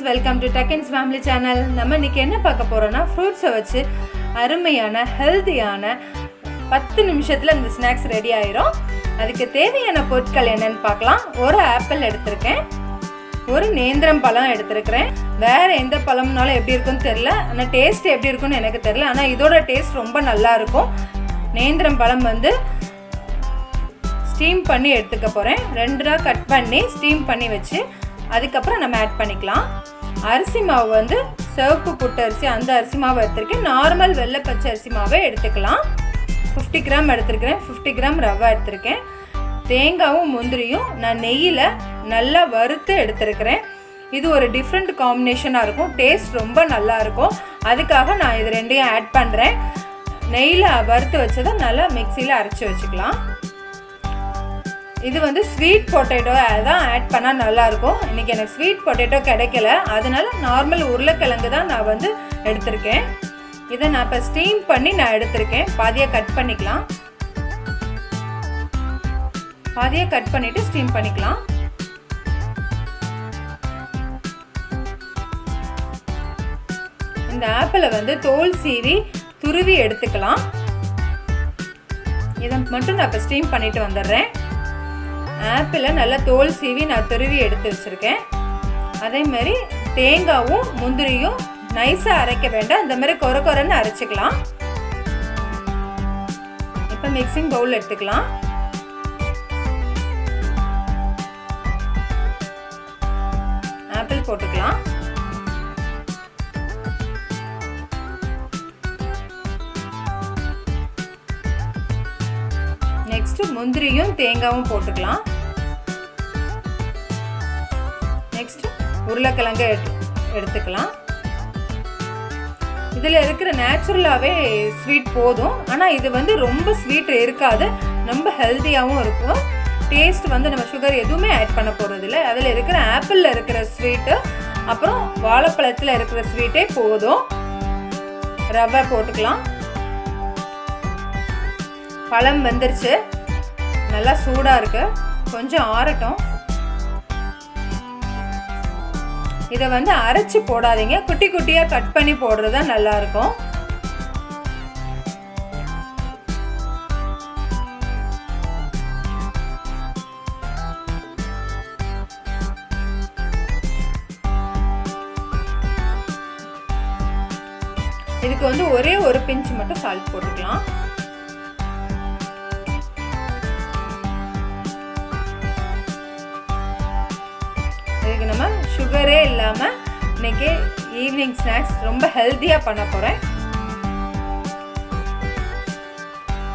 Welcome to Deccan's family channel. நம்ம இன்னைக்கு என்ன பார்க்க போறோம்னா ஃப்ரூட்ஸை வச்சு அருமையான ஹெல்த்தியான 10 நிமிஷத்தில் இந்த ஸ்நாக்ஸ் ரெடி ஆயிரும். அதுக்கு தேவையான பொருட்கள் என்னன்னு பார்க்கலாம். ஒரு ஆப்பிள் எடுத்திருக்கேன், ஒரு நேந்திரம் பழம் எடுத்திருக்கிறேன். வேறு எந்த பழம்னாலும் எப்படி இருக்குன்னு தெரில, ஆனால் டேஸ்ட் எப்படி இருக்குன்னு எனக்கு தெரில. ஆனால் இதோட டேஸ்ட் ரொம்ப நல்லா இருக்கும். நேந்திரம் பழம் வந்து ஸ்டீம் பண்ணி எடுத்துக்க போகிறேன். 2 கட் பண்ணி ஸ்டீம் பண்ணி வச்சு அதுக்கப்புறம் நம்ம ஆட் பண்ணிக்கலாம். அரிசி மாவு வந்து சிவப்பு புட்டு அரிசி, அந்த அரிசி மாவு எடுத்திருக்கேன். நார்மல் வெள்ளை பச்சை அரிசி மாவே எடுத்துக்கலாம். 50 கிராம் எடுத்துருக்கிறேன். 50 கிராம் ரவை எடுத்திருக்கேன். தேங்காயும் முந்திரியும் நான் நெய்யில் நல்லா வறுத்து எடுத்துருக்கிறேன். இது ஒரு டிஃப்ரெண்ட் காம்பினேஷனாக இருக்கும், டேஸ்ட் ரொம்ப நல்லா இருக்கும். அதுக்காக நான் இது ரெண்டையும் ஆட் பண்ணுறேன். நெய்யில் வறுத்து வச்சதை நல்லா மிக்சியில் அரைச்சி வச்சுக்கலாம். இது வந்து ஸ்வீட் பொட்டேட்டோ தான் ஆட் பண்ணால் நல்லாயிருக்கும். இன்றைக்கி எனக்கு ஸ்வீட் பொட்டேட்டோ கிடைக்கல, அதனால நார்மல் உருளைக்கிழங்கு தான் நான் வந்து எடுத்திருக்கேன். இதை நான் இப்போ ஸ்டீம் பண்ணி நான் எடுத்திருக்கேன். பாதியாக கட் பண்ணிக்கலாம். பாதியாக கட் பண்ணிவிட்டு ஸ்டீம் பண்ணிக்கலாம். இந்த ஆப்பிளை வந்து தோல் சீவி துருவி எடுத்துக்கலாம். இதை மட்டும் நான் இப்போ ஸ்டீம் பண்ணிட்டு வந்துடுறேன். ஆப்பிளை நல்லா தோல் சீவி நான் துருவி எடுத்து வச்சுருக்கேன். அதேமாதிரி தேங்காயும் முந்திரியும் நைஸாக அரைக்க வேண்டாம், இந்த மாதிரி கொரன்னு அரைச்சிக்கலாம். இப்போ மிக்சிங் பவுல் எடுத்துக்கலாம். ஆப்பிள் போட்டுக்கலாம். நெக்ஸ்ட் முந்திரியும் தேங்காயும் போட்டுக்கலாம். நெக்ஸ்ட் உருளைக்கிழங்கு எடுத்துக்கலாம். இதில் இருக்கிற நேச்சுரலாகவே ஸ்வீட் போதும், ஆனால் இது வந்து ரொம்ப ஸ்வீட் இருக்காது, ரொம்ப ஹெல்த்தியாகவும் இருக்கும். டேஸ்ட் வந்து நம்ம சுகர் எதுவுமே ஆட் பண்ண போகிறதில்ல. அதில் இருக்கிற ஆப்பிளில் இருக்கிற ஸ்வீட்டு அப்புறம் வாழைப்பழத்தில் இருக்கிற ஸ்வீட்டே போதும். ரவை போட்டுக்கலாம். பழம் வெந்துருச்சு, நல்லா சூடாக இருக்கு, கொஞ்சம் ஆறட்டும். இதை வந்து அரைச்சி போடாதீங்க, குட்டி குட்டியாக கட் பண்ணி போடுறது தான் நல்லாயிருக்கும். இதுக்கு வந்து ஒரே ஒரு பிஞ்ச் மட்டும் சால்ட் போட்டுக்கலாம். இதுக்கு நம்ம சுகரே இல்லாமல் இன்னைக்கு ஈவினிங் ஸ்நாக்ஸ் ரொம்ப ஹெல்த்தியாக பண்ண போகிறேன்.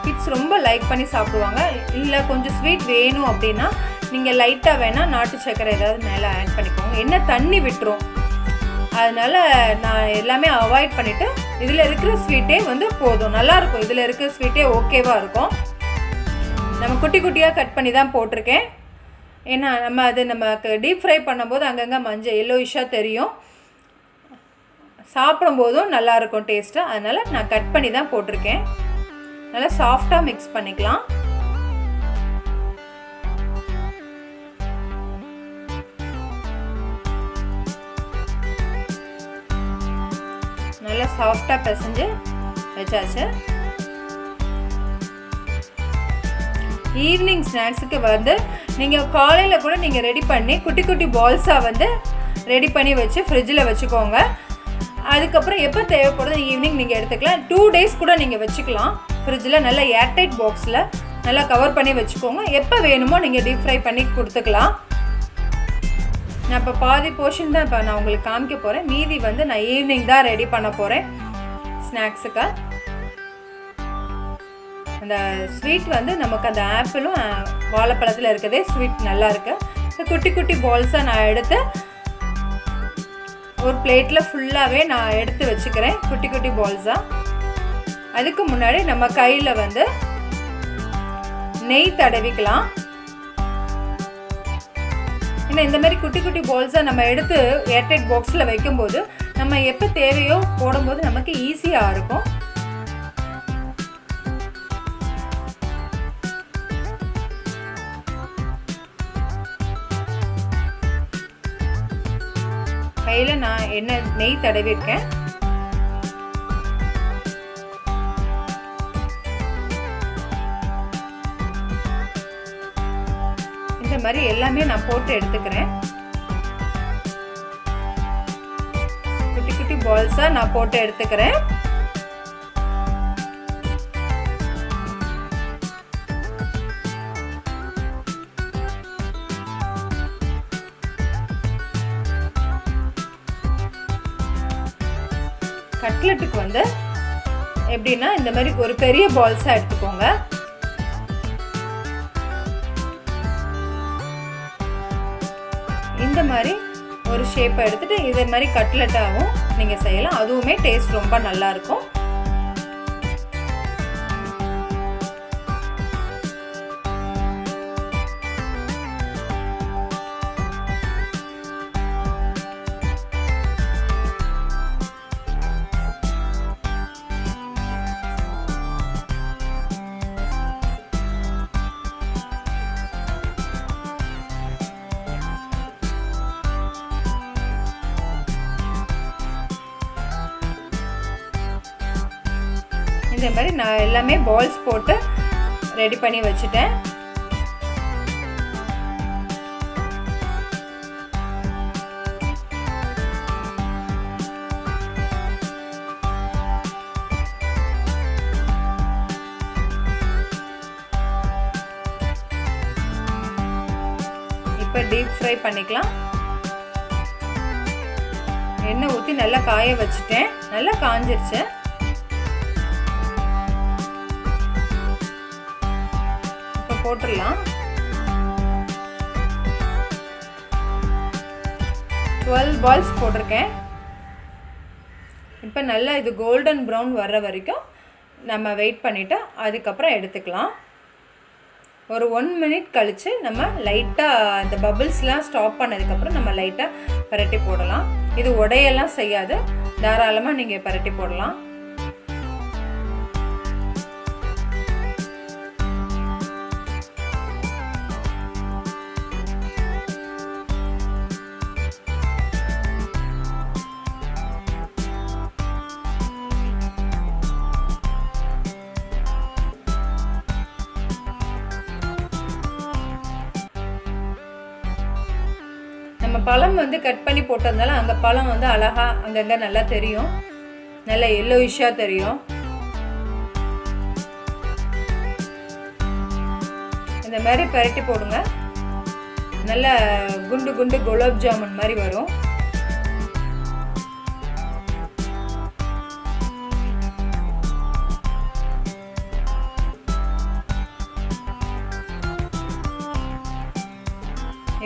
கிட்ஸ் ரொம்ப லைக் பண்ணி சாப்பிடுவாங்க. இல்லை கொஞ்சம் ஸ்வீட் வேணும் அப்படின்னா நீங்கள் லைட்டாக வேணால் நாட்டு சர்க்கரை ஏதாவது மேலே ஆட் பண்ணிக்கோங்க. என்ன தண்ணி விட்டுரும், அதனால் நான் எல்லாமே அவாய்ட் பண்ணிவிட்டு இதில் இருக்கிற ஸ்வீட்டே வந்து போதும், நல்லாயிருக்கும். இதில் இருக்கிற ஸ்வீட்டே ஓகேவாக இருக்கும். நம்ம குட்டி குட்டியாக கட் பண்ணி தான் போட்டிருக்கேன். ஏன்னா நமக்கு டீப் ஃப்ரை பண்ணும்போது அங்கங்கே மஞ்சள் எல்லோயிஷாக தெரியும், சாப்பிடும்போதும் நல்லாயிருக்கும் டேஸ்ட்டு. அதனால் நான் கட் பண்ணி தான் போட்டிருக்கேன். நல்லா சாஃப்டாக மிக்ஸ் பண்ணிக்கலாம். நல்லா சாஃப்டாக பிசைஞ்சு வச்சாச்சு. ஈவினிங் ஸ்நாக்ஸுக்கு வந்து நீங்கள் காலையில் கூட நீங்கள் ரெடி பண்ணி குட்டி குட்டி பால்ஸாக வந்து ரெடி பண்ணி வச்சு ஃப்ரிட்ஜில் வச்சுக்கோங்க. அதுக்கப்புறம் எப்போ தேவைப்படுது ஈவினிங் நீங்கள் எடுத்துக்கலாம். 2 days கூட நீங்கள் வச்சுக்கலாம் ஃப்ரிட்ஜில். நல்லா ஏர்டைட் பாக்ஸில் நல்லா கவர் பண்ணி வச்சுக்கோங்க. எப்போ வேணுமோ நீங்கள் டீப் ஃப்ரை பண்ணி கொடுத்துக்கலாம். நான் இப்போ பாதி போர்ஷன் தான் இப்போ நான் உங்களுக்கு காமிக்க போகிறேன். மீதி வந்து நான் ஈவினிங் தான் ரெடி பண்ண போகிறேன் ஸ்நாக்ஸுக்கு. அந்த ஸ்வீட் வந்து நமக்கு அந்த ஆப்பிளும் வாழைப்பழத்தில் இருக்கிறதே ஸ்வீட் நல்லா இருக்கு. குட்டி குட்டி பால்ஸாக நான் எடுத்து ஒரு பிளேட்டில் ஃபுல்லாகவே நான் எடுத்து வச்சுக்கிறேன், குட்டி குட்டி பால்ஸாக. அதுக்கு முன்னாடி நம்ம கையில் வந்து நெய் தடவிக்கலாம். ஏன்னா இந்த மாதிரி குட்டி குட்டி பால்ஸாக நம்ம எடுத்து ஏர்டைட் பாக்ஸில் வைக்கும்போது நம்ம எப்போ தேவையோ போடும்போது நமக்கு ஈஸியாக இருக்கும். கையில் நான் நெய் தடவிருக்கேன். இந்த மாதிரி எல்லாமே நான் போட்டு எடுத்துக்கிறேன். குட்டி குட்டி பால்ஸா நான் போட்டு எடுத்துக்கிறேன். கட்லெட்டுக்கு வந்து எப்படின்னா இந்த மாதிரி ஒரு பெரிய பால்ஸாக எடுத்துக்கோங்க. இந்த மாதிரி ஒரு ஷேப்பை எடுத்துட்டு இதே மாதிரி கட்லெட்டாகவும் நீங்கள் செய்யலாம். அதுவுமே டேஸ்ட் ரொம்ப நல்லா இருக்கும். இந்த மாதிரி நான் எல்லாமே பால்ஸ் போட்டு ரெடி பண்ணி வச்சுட்டேன். இப்போ டீப் ஃப்ரை பண்ணிக்கலாம். எண்ணெய் ஊற்றி நல்லா காய வச்சுட்டேன். நல்லா காஞ்சிருச்சு. போட்டுடலாம். 12 பால்ஸ் போட்டிருக்கேன். இப்போ நல்லா இது கோல்டன் ப்ரௌன் வர்ற வரைக்கும் நம்ம வெயிட் பண்ணிவிட்டு அதுக்கப்புறம் எடுத்துக்கலாம். ஒரு 1 மினிட் கழித்து நம்ம லைட்டாக இந்த பபிள்ஸ்லாம் ஸ்டாப் பண்ணதுக்கப்புறம் நம்ம லைட்டாக பரட்டி போடலாம். இது உடையெல்லாம் செய்யாது, தாராளமாக நீங்கள் பரட்டி போடலாம். நம்ம பழம் வந்து கட் பண்ணி போட்டதுனால அங்கே பழம் வந்து அழகாக அங்கங்கே நல்லா தெரியும், நல்லா எல்லோயிஷாக தெரியும். இந்த மாதிரி பரட்டி போடுங்க. நல்ல குண்டு குண்டு குலாப் ஜாமுன் மாதிரி வரும்.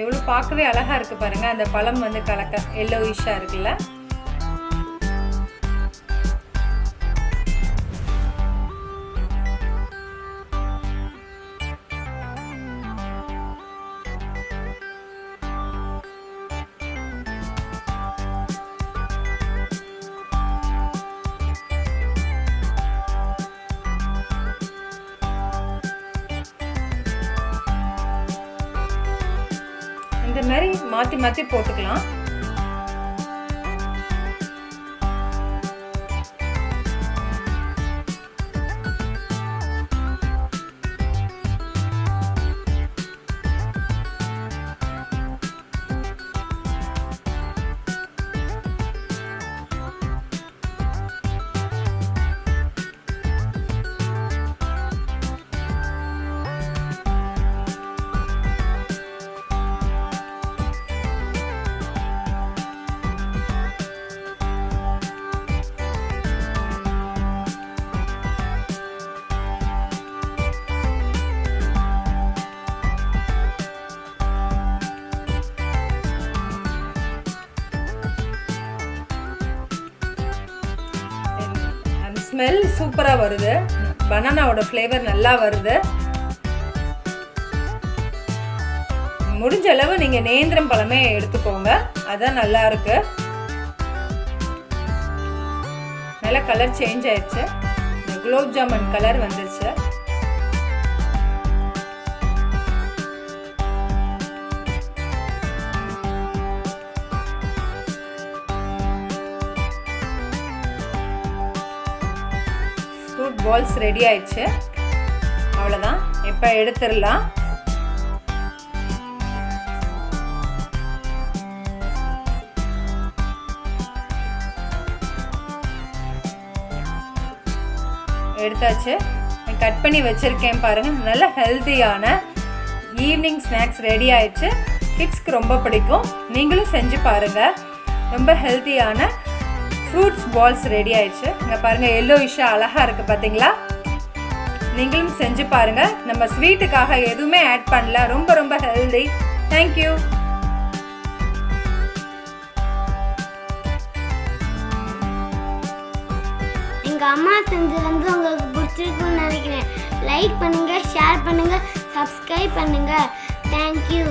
எவ்வளோ பார்க்கவே அழகாக இருக்குது பாருங்கள். அந்த பழம் வந்து கலக்க எல்லோயிஷாக இருக்குல்ல. இந்த மாதிரி மாற்றி மாற்றி போட்டுக்கலாம். ஸ்மெல் சூப்பராக வருது. பனானாவோட ஃப்ளேவர் நல்லா வருது. முடிஞ்ச அளவு நீங்கள் நேந்திரம் பழமே எடுத்துக்கோங்க, அதான் நல்லா இருக்கு. நல்லா கலர் சேஞ்ச் ஆயிடுச்சு. குலோப் ஜாமுன் கலர் வந்துருச்சு. பால்ஸ் ரெடி ஆயிடுச்சு. அவ்வளோதான், இப்போ எடுத்துடலாம். எடுத்தாச்சு. கட் பண்ணி வச்சுருக்கேன் பாருங்கள். நல்ல ஹெல்த்தியான ஈவினிங் ஸ்நாக்ஸ் ரெடி ஆயிடுச்சு. கிட்ஸ்க்கு ரொம்ப பிடிக்கும். நீங்களும் செஞ்சு பாருங்கள். ரொம்ப ஹெல்த்தியான ஃப்ரூட்ஸ் பால்ஸ் ரெடி ஆயிடுச்சு. இங்கே பாருங்கள், எல்லோயிஷாக அழகாக இருக்குது பார்த்தீங்களா? நீங்களும் செஞ்சு பாருங்கள். நம்ம ஸ்வீட்டுக்காக எதுவுமே ஆட் பண்ணல. ரொம்ப ரொம்ப ஹெல்தி. தேங்க்யூ. எங்கள் அம்மா செஞ்சது வந்து உங்களுக்கு பிடிச்சிருக்குன்னு நினைக்கிறேன். லைக் பண்ணுங்கள், ஷேர் பண்ணுங்கள், சப்ஸ்கிரைப் பண்ணுங்கள். தேங்க்யூ.